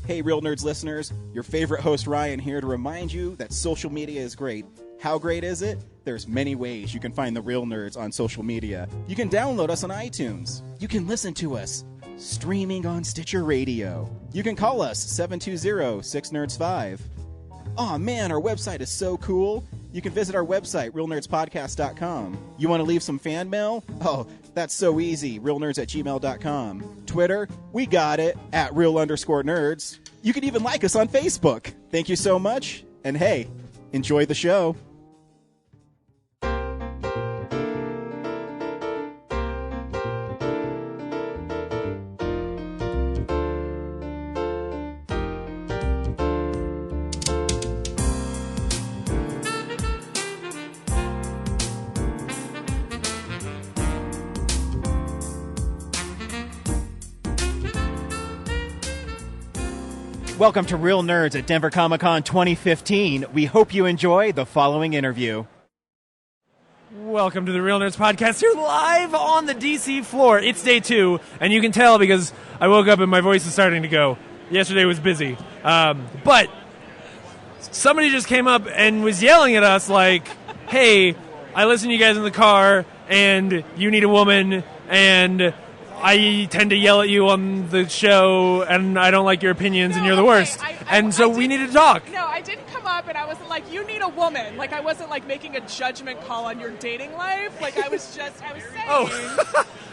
Hey, Real Nerds listeners, your favorite host Ryan here to remind you that social media is great. How great is it? There's many ways you can find the Real Nerds on social media. You can download us on iTunes. You can listen to us streaming on Stitcher Radio. You can call us 720-6nerds5. Aw man, our website is so cool. You can visit our website, realnerdspodcast.com. You want to leave some fan mail? Oh, that's so easy, realnerds@gmail.com. Twitter, we got it, @real_nerds. You can even like us on Facebook. Thank you so much, and hey, enjoy the show. Welcome to Real Nerds at Denver Comic-Con 2015. We hope you enjoy the following interview. Welcome to the Real Nerds Podcast. You're live on the DC floor. It's day 2, and you can tell because I woke up and my voice is starting to go. Yesterday was busy. But somebody just came up and was yelling at us like, hey, I listen to you guys in the car, and you need a woman, and I tend to yell at you on the show, and I don't like your opinions, and you're the worst. So we need to talk. No, I didn't come up, and I wasn't like, you need a woman. Like, I wasn't, like, making a judgment call on your dating life. Like, I was saying. Oh,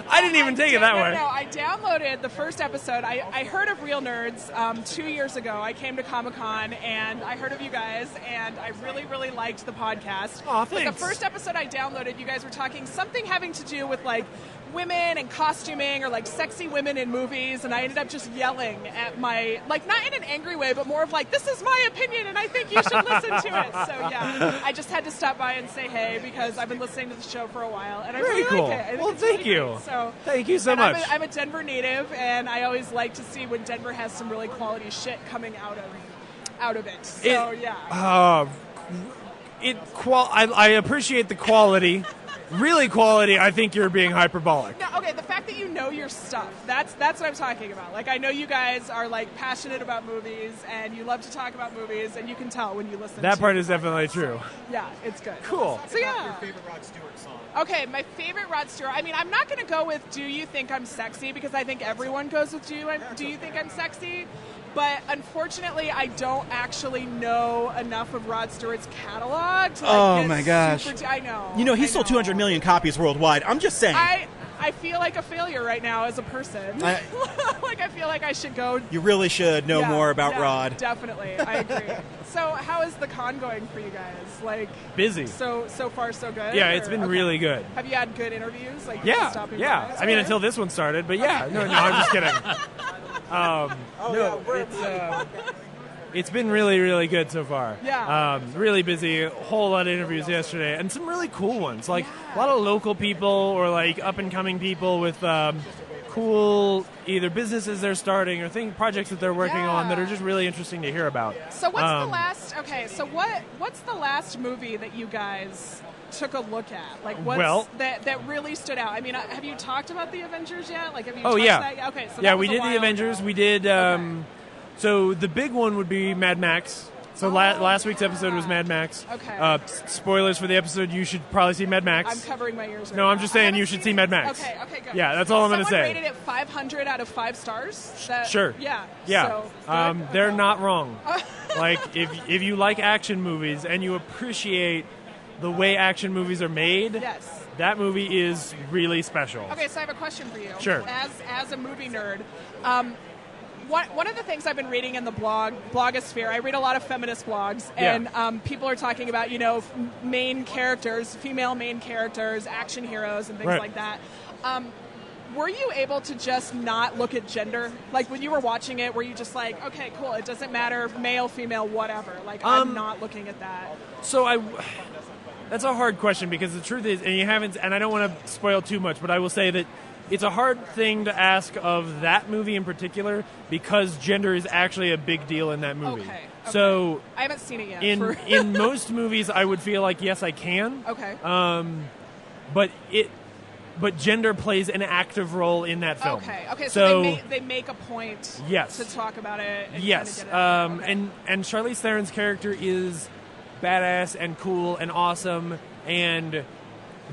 I didn't even take it that way. No, I downloaded the first episode. I heard of Real Nerds 2 years ago. I came to Comic-Con, and I heard of you guys, and I really, really liked the podcast. Aw, thanks. But the first episode I downloaded, you guys were talking something having to do with, like, women and costuming or like sexy women in movies, and I ended up just yelling at my, like, not in an angry way, but more of like, this is my opinion and I think you should listen to it. So yeah, I just had to stop by and say hey because I've been listening to the show for a while and I really cool. like it. I think well, it's thank really you. Great. So thank you so much. I'm a Denver native, and I always like to see when Denver has some really quality shit coming out of it. So yeah. I appreciate the quality. Really quality, I think you're being hyperbolic. No, okay, the fact that you know your stuff, that's what I'm talking about. Like, I know you guys are, like, passionate about movies, and you love to talk about movies, and you can tell when you listen to that part is definitely true. Yeah, it's good. Cool. So, yeah. Your favorite Rod Stewart song? Okay, my favorite Rod Stewart, I mean, I'm not going to go with Do You Think I'm Sexy, because I think everyone goes with Do You Think I'm Sexy? But unfortunately, I don't actually know enough of Rod Stewart's catalog to, like, Oh my gosh. I know. You know, he sold 200 million copies worldwide. I'm just saying. I feel like a failure right now as a person. Like, I feel like I should go. You really should know more about Rod. Definitely, I agree. So, how is the con going for you guys? Like, busy. So far, so good. Yeah, it's been really good. Have you had good interviews? Like, yeah. By? I mean, until this one started, but yeah. No, I'm just kidding. It's been really, really good so far. Yeah. Really busy. A whole lot of interviews yesterday, and some really cool ones. Like a lot of local people or like up and coming people with cool either businesses they're starting or projects that they're working on that are just really interesting to hear about. So what's the last? Okay, so what's the last movie that you guys took a look at? Like, that really stood out? I mean, have you talked about the Avengers yet? Like, have you? That? Okay, so yeah, we did the Avengers. We did. So the big one would be Mad Max. So last week's episode was Mad Max. Okay. Spoilers for the episode. You should probably see Mad Max. I'm covering my ears. No, I'm just saying you should see Mad Max. Okay, good. Yeah, that's all I'm going to say. Someone rated it 500 out of 5 stars. Sure. Yeah. So, they're not wrong. Like, if you like action movies and you appreciate the way action movies are made, yes, that movie is really special. Okay, so I have a question for you. Sure. As a movie nerd, one of the things I've been reading in the blogosphere, I read a lot of feminist blogs, and people are talking about, main characters, female main characters, action heroes, and things like that. Were you able to just not look at gender? Like, when you were watching it, were you just like, okay, cool, it doesn't matter, male, female, whatever. Like, I'm not looking at that. So that's a hard question because the truth is, and I don't want to spoil too much, but I will say that it's a hard thing to ask of that movie in particular because gender is actually a big deal in that movie. Okay. So I haven't seen it yet. In most movies, I would feel like yes, I can. Okay. But but gender plays an active role in that film. Okay. So they make a point. Yes. To talk about it. And yes. Kind of get it. And Charlize Theron's character is badass and cool and awesome, and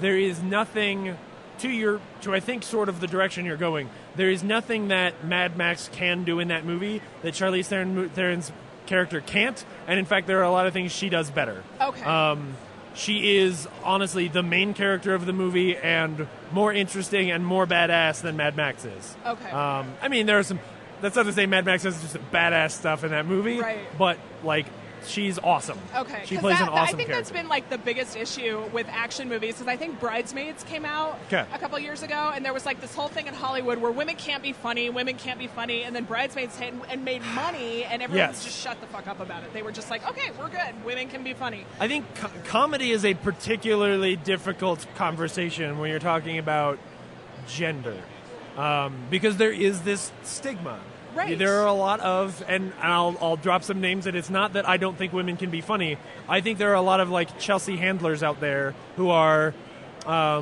there is nothing to I think sort of the direction you're going. There is nothing that Mad Max can do in that movie that Charlize Theron's character can't, and in fact, there are a lot of things she does better. Okay. She is honestly the main character of the movie and more interesting and more badass than Mad Max is. Okay. I mean, there are some. That's not to say Mad Max has just badass stuff in that movie, right? But like, she's awesome. Okay. She plays an awesome I think character. that's been like the biggest issue with action movies, because I think Bridesmaids came out a couple years ago, and there was like this whole thing in Hollywood where women can't be funny, and then Bridesmaids hit and made money, and everyone just shut the fuck up about it. They were just like, okay, we're good. Women can be funny. I think comedy is a particularly difficult conversation when you're talking about gender, because there is this stigma. Right. There are a lot of, and I'll drop some names, and it's not that I don't think women can be funny. I think there are a lot of like Chelsea Handlers out there who are, I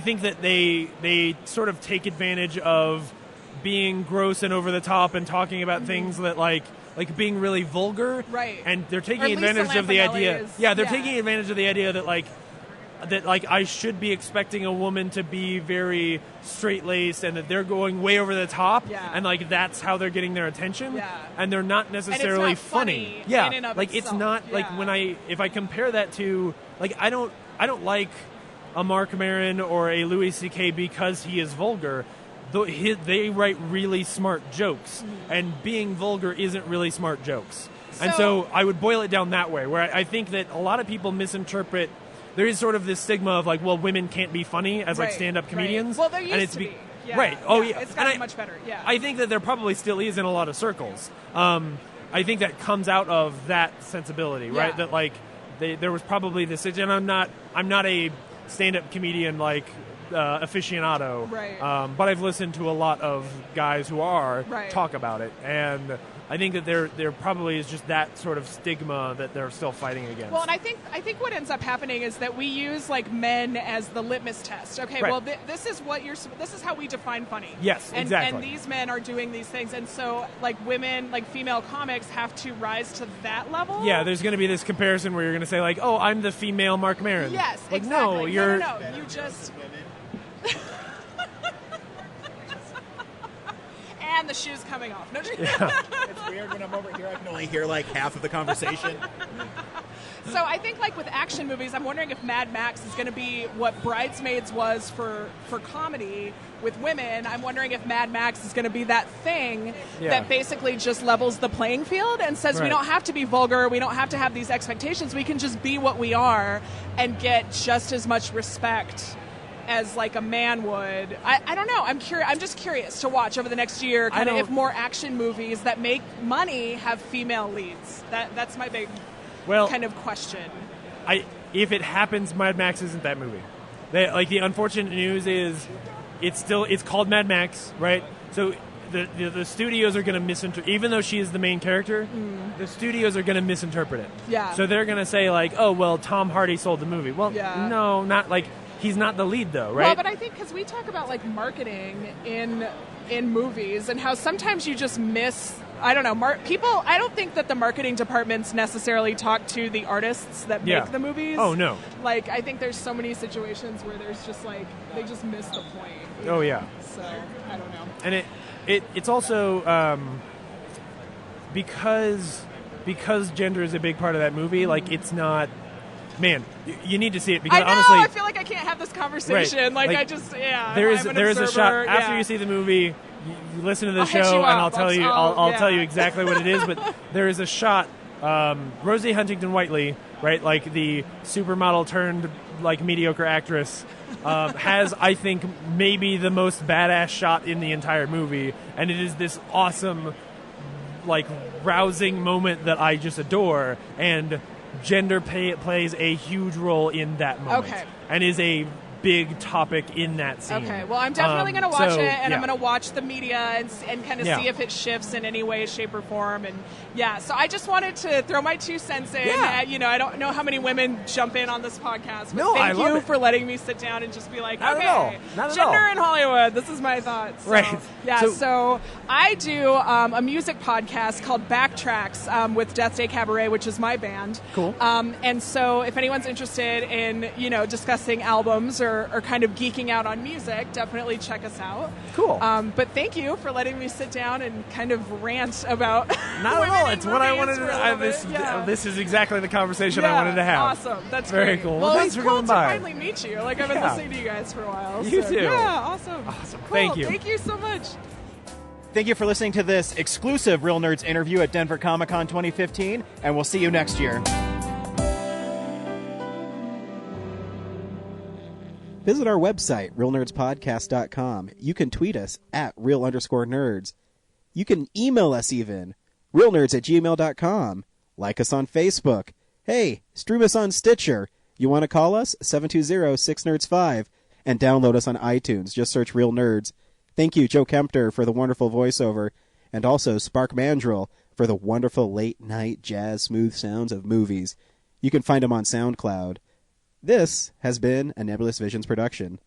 think that they sort of take advantage of being gross and over the top and talking about things that like being really vulgar. Right. And they're taking Or Lisa advantage of the idea. Lampanelli They're taking advantage of the idea that I should be expecting a woman to be very straight-laced, and that they're going way over the top, and like that's how they're getting their attention, and they're not necessarily and it's not funny. Yeah, in and of like itself. it's not like if I compare that to like I don't like a Mark Maron or a Louis C.K. because he is vulgar. They write really smart jokes, and being vulgar isn't really smart jokes. And so I would boil it down that way, where I think that a lot of people misinterpret. There is sort of this stigma of like, well, women can't be funny as like stand-up comedians. Well, there used to be. Yeah. Right. Oh, yeah. It's gotten much better. Yeah. I think that there probably still is in a lot of circles. I think that comes out of that sensibility, right? That like there was probably this, and I'm not a stand-up comedian like aficionado, right? But I've listened to a lot of guys who are talk about it, and I think that there probably is just that sort of stigma that they're still fighting against. Well, and I think what ends up happening is that we use like men as the litmus test. Okay, well this is how we define funny. Yes, exactly. And these men are doing these things, and so like women, like female comics, have to rise to that level. Yeah, there's going to be this comparison where you're going to say like, oh, I'm the female Mark Maron. Yes, like, exactly. No, you're no. You just. And the shoe's coming off. No, It's weird when I'm over here. I can only hear like half of the conversation. So I think like with action movies, I'm wondering if Mad Max is going to be what Bridesmaids was for comedy with women. I'm wondering if Mad Max is going to be that thing that basically just levels the playing field and says we don't have to be vulgar, we don't have to have these expectations, we can just be what we are and get just as much respect as like a man would. I don't know. I'm just curious to watch over the next year kind of if more action movies that make money have female leads. That's my big kind of question. If it happens, Mad Max isn't that movie. The unfortunate news is it's called Mad Max, right? So the studios are going to misinterpret, even though she is the main character, the studios are going to misinterpret it. Yeah. So they're going to say like, oh, well, Tom Hardy sold the movie. Well, no, not like, he's not the lead though, right? Well, but I think because we talk about like marketing in movies and how sometimes you just miss, I don't know, people, I don't think that the marketing departments necessarily talk to the artists that make the movies. Oh, no. Like, I think there's so many situations where there's just like, they just miss the point. Oh, yeah. So, I don't know. And it's also because gender is a big part of that movie, like it's not, man, you need to see it because I know, honestly, I feel like I can't have this conversation. Like I just, there is a shot after you see the movie. You listen to the show, and I'll tell you. I'll tell you exactly what it is. But there is a shot. Rosie Huntington-Whiteley, right, like the supermodel turned like mediocre actress, has I think maybe the most badass shot in the entire movie, and it is this awesome, like rousing moment that I just adore, and gender plays a huge role in that moment, and is a big topic in that scene. Okay, well, I'm definitely going to watch it, and yeah. I'm going to watch the media and kind of see if it shifts in any way, shape, or form. And yeah, so I just wanted to throw my 2 cents in. Yeah. I don't know how many women jump in on this podcast, but No, I thank love you it. for letting me sit down and just be like, Not at okay, all. Not at gender all. in Hollywood. This is my thoughts. So, Right. Yeah. So I do a music podcast called Backtracks with Death Day Cabaret, which is my band. Cool. And so if anyone's interested in discussing albums or kind of geeking out on music, definitely check us out. Cool. But thank you for letting me sit down and kind of rant about Not at women all. in It's what I movies wanted for a to. little bit. Yeah. This is exactly the conversation I wanted to have. Awesome. That's Very great. cool. Well, Thanks it's for cool coming to by. finally meet you. Like, I've been Yeah. listening to you guys for a while. You so, too. Yeah, awesome. Awesome. Cool. Thank you. Thank you so much. Thank you for listening to this exclusive Real Nerds interview at Denver Comic Con 2015, and we'll see you next year. Visit our website, realnerdspodcast.com. You can tweet us at real_nerds. You can email us even, realnerds@gmail.com. Like us on Facebook. Hey, stream us on Stitcher. You want to call us? 720-6nerds5. And download us on iTunes. Just search Real Nerds. Thank you, Joe Kempter, for the wonderful voiceover. And also Spark Mandrill for the wonderful late-night jazz smooth sounds of movies. You can find them on SoundCloud. This has been a Nebulous Visions production.